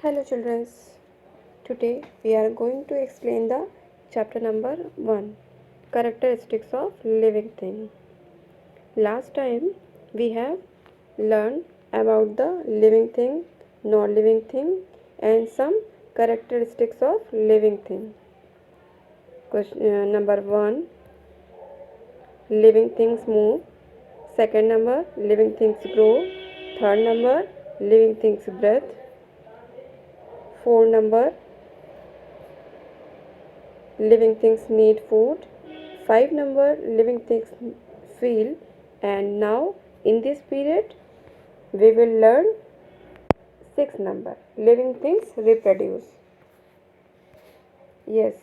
Hello children. Today we are going to explain the chapter number 1, characteristics of living thing. Last time we have learned about the living thing, non-living thing and some characteristics of living thing. Number 1, living things move. Second number, living things grow. Third number, living things breathe. Fourth number, living things need food. 5 number, living things feel. And now in this period we will learn 6 number, living things reproduce. Yes,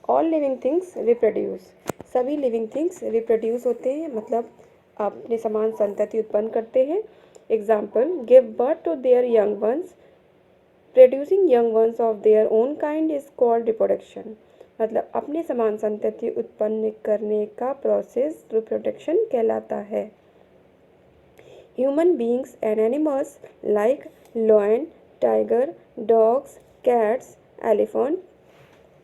all living things reproduce. सभी living things reproduce होते हैं, मतलब अपने समान संतति उत्पन्न करते हैं. Example, give birth to their young ones. Producing young ones of their own kind is called reproduction. मतलब अपने समान संतति उत्पन्न करने का प्रोसेस रिप्रोडक्शन कहलाता है. Human beings and animals like lion, tiger, dogs, cats, elephant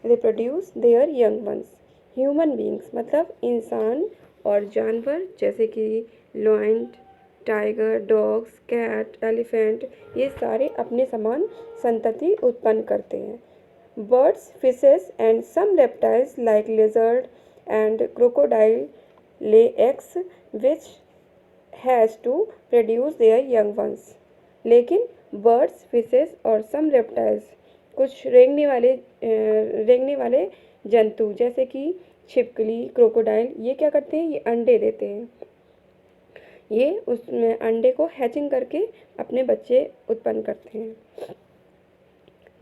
reproduce their young ones. Human beings मतलब इंसान और जानवर जैसे कि lion, tiger, dogs, cat, elephant, ये सारे अपने समान संतति उत्पन्न करते हैं. Birds, fishes and some reptiles like lizard and crocodile lay eggs which has to produce their young ones. लेकिन बर्ड्स, फिशेस और सम रेप्टाइल्स, कुछ रेंगने वाले जंतु जैसे कि छिपकली, क्रोकोडाइल, ये क्या करते हैं, ये अंडे देते हैं. ये उसमें अंडे को हैचिंग करके अपने बच्चे उत्पन्न करते हैं.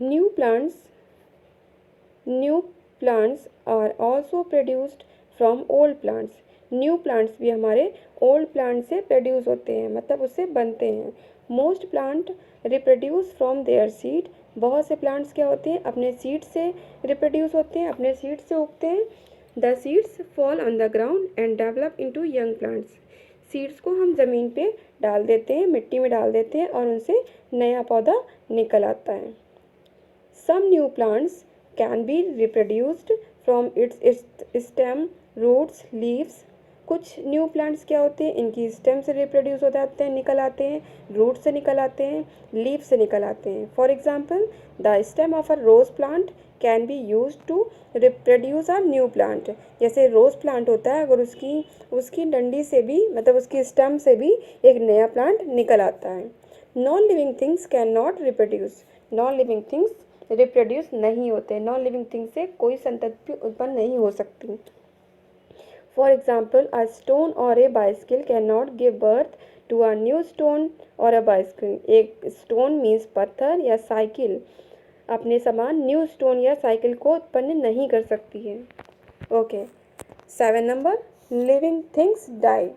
New plants are also produced from old plants. New plants भी हमारे ओल्ड प्लांट से प्रोड्यूस होते हैं, मतलब उससे बनते हैं. Most plant reproduce from there seed. बहुत से प्लांट्स क्या होते हैं, अपने सीड से रिप्रोड्यूस होते हैं, अपने सीड से उगते हैं. The seeds fall on the ground and develop into young plants. Seeds को हम ज़मीन पे डाल देते हैं, मिट्टी में डाल देते हैं और उनसे नया पौधा निकल आता है. Some new plants can be reproduced from its stem, roots, leaves. कुछ न्यू प्लांट्स क्या होते हैं, इनकी स्टेम से रिप्रोड्यूस हो जाते हैं, निकल आते हैं, रूट से निकल आते हैं, लीव से निकल आते हैं. For example, the stem of a rose plant can be use to reproduce a new plant. जैसे रोज प्लांट होता है, अगर उसकी डंडी से भी, मतलब उसकी स्टेम से भी एक नया प्लांट निकल आता है. Non living things can not reproduce. Non living things reproduce नहीं होते. नॉन लिविंग थिंग्स से कोई संतति उत्पन्न नहीं हो सकती. For example, a stone or a bicycle can not give birth to a new stone or a bicycle. एक स्टोन मीन्स पत्थर या साइकिल अपने समान न्यू स्टोन या साइकिल को उत्पन्न नहीं कर सकती है. Okay. 7 number, living things die.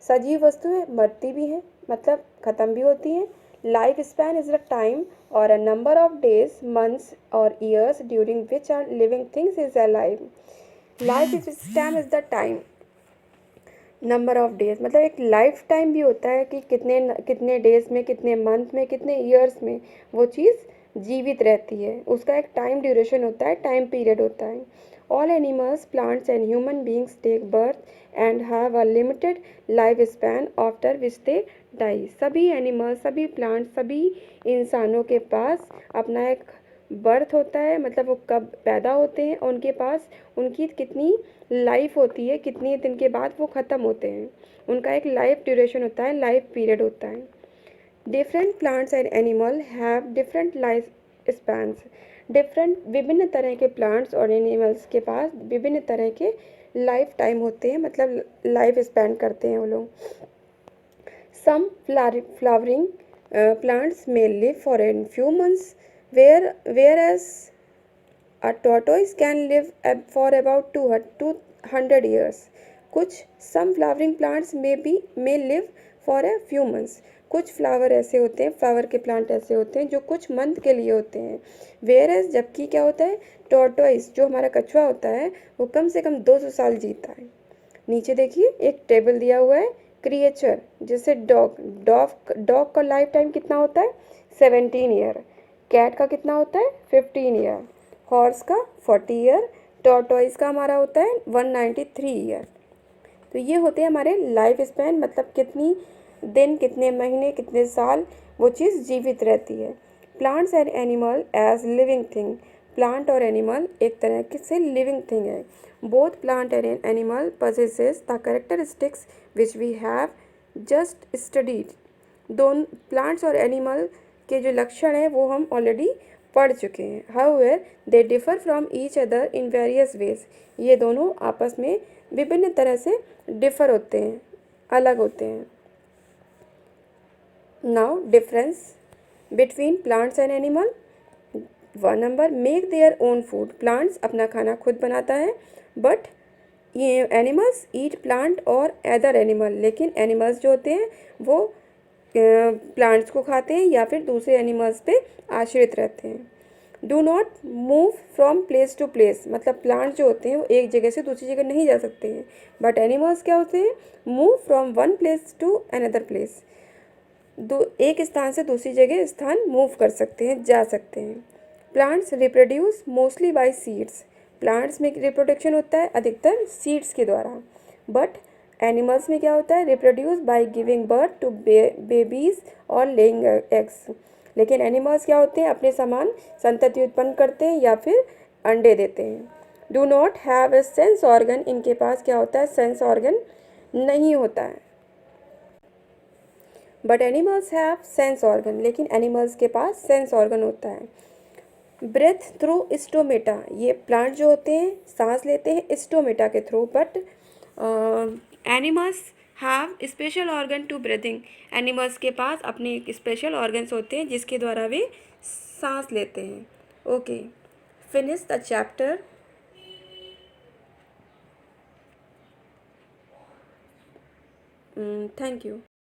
सजीव वस्तुएं मरती भी हैं, मतलब ख़त्म भी होती हैं. Life span is the time or a number of days, months or years during which are living things is alive. Life span is the time, number of days मतलब एक लाइफ टाइम भी होता है कि कितने डेज में, कितने month में, कितने ईयर्स में वो चीज़ जीवित रहती है. उसका एक टाइम ड्यूरेशन होता है, टाइम पीरियड होता है. All animals, plants and human beings take birth and have a limited life span after which they die. सभी एनिमल्स, सभी प्लांट्स, सभी इंसानों के पास अपना एक बर्थ होता है, मतलब वो कब पैदा होते हैं और उनके पास उनकी कितनी लाइफ होती है, कितने दिन के बाद वो ख़त्म होते हैं. उनका एक लाइफ ड्यूरेशन होता है, लाइफ पीरियड होता है. Different plants and animal have different life spans. विभिन्न तरह के प्लांट्स और एनिमल्स के पास विभिन्न तरह के लाइफ टाइम होते हैं, मतलब लाइफ स्पैन करते हैं वो लोग. सम flowering plants may live for a few months, whereas a tortoise can live for about 200 years. कुछ some flowering plants may live for a few months. कुछ फ्लावर ऐसे होते हैं, फ्लावर के प्लांट ऐसे होते हैं जो कुछ मंथ के लिए होते हैं. whereas जबकि क्या होता है, टॉर्टोइस जो हमारा कछुआ होता है वो कम से कम 200 साल जीता है. नीचे देखिए एक टेबल दिया हुआ है, क्रिएचर जैसे डॉग का लाइफ टाइम कितना होता है, 17 ईयर. कैट का कितना होता है 15 ईयर, हॉर्स का 40 ईयर, टॉर्टोइज का हमारा होता है 193 ईयर। तो ये होते हैं हमारे लाइफ स्पैन, मतलब कितनी दिन, कितने महीने, कितने साल वो चीज़ जीवित रहती है। Plants and animal as living thing, plant और एनिमल एक तरह के से लिविंग थिंग है। Both plant and animal possesses the characteristics which we have just studied. दोनों प्लांट्स और एनिमल के जो लक्षण हैं वो हम ऑलरेडी पढ़ चुके हैं। However they differ from each other in various ways, ये दोनों आपस में विभिन्न तरह से डिफर होते हैं, अलग होते हैं। Now difference between plants and animal. 1 number, make their own food, plants अपना खाना खुद बनाता है, बट ये एनिमल्स ईट प्लांट और अदर एनिमल, लेकिन एनिमल्स जो होते हैं वो प्लांट्स को खाते हैं या फिर दूसरे एनिमल्स पे आश्रित रहते हैं। Do not move from place to place, मतलब प्लांट्स जो होते हैं वो एक जगह से दूसरी जगह नहीं जा सकते हैं, बट एनिमल्स क्या होते हैं, move from one place to another place, एक स्थान से दूसरी जगह स्थान मूव कर सकते हैं, जा सकते हैं। Plants reproduce mostly bye seeds, plants में रिप्रोडक्शन होता है अधिकतर सीड्स के द्वारा, बट एनिमल्स में क्या होता है, reproduce by giving birth to babies और लेइंग एग्स, लेकिन एनिमल्स क्या होते हैं, अपने समान संतति उत्पन्न करते हैं या फिर अंडे देते हैं। Do not have a sense organ, इनके पास क्या होता है, सेंस ऑर्गन नहीं होता है। But animals have sense organ, लेकिन एनिमल्स के पास सेंस ऑर्गन होता है। ब्रेथ थ्रू स्टोमेटा, ये प्लांट जो होते हैं सांस लेते हैं स्टोमेटा के through, but animals have special organ to breathing, animals के पास अपने स्पेशल ऑर्गन्स होते हैं जिसके द्वारा वे सांस लेते हैं। Okay, finish the chapter. Thank you.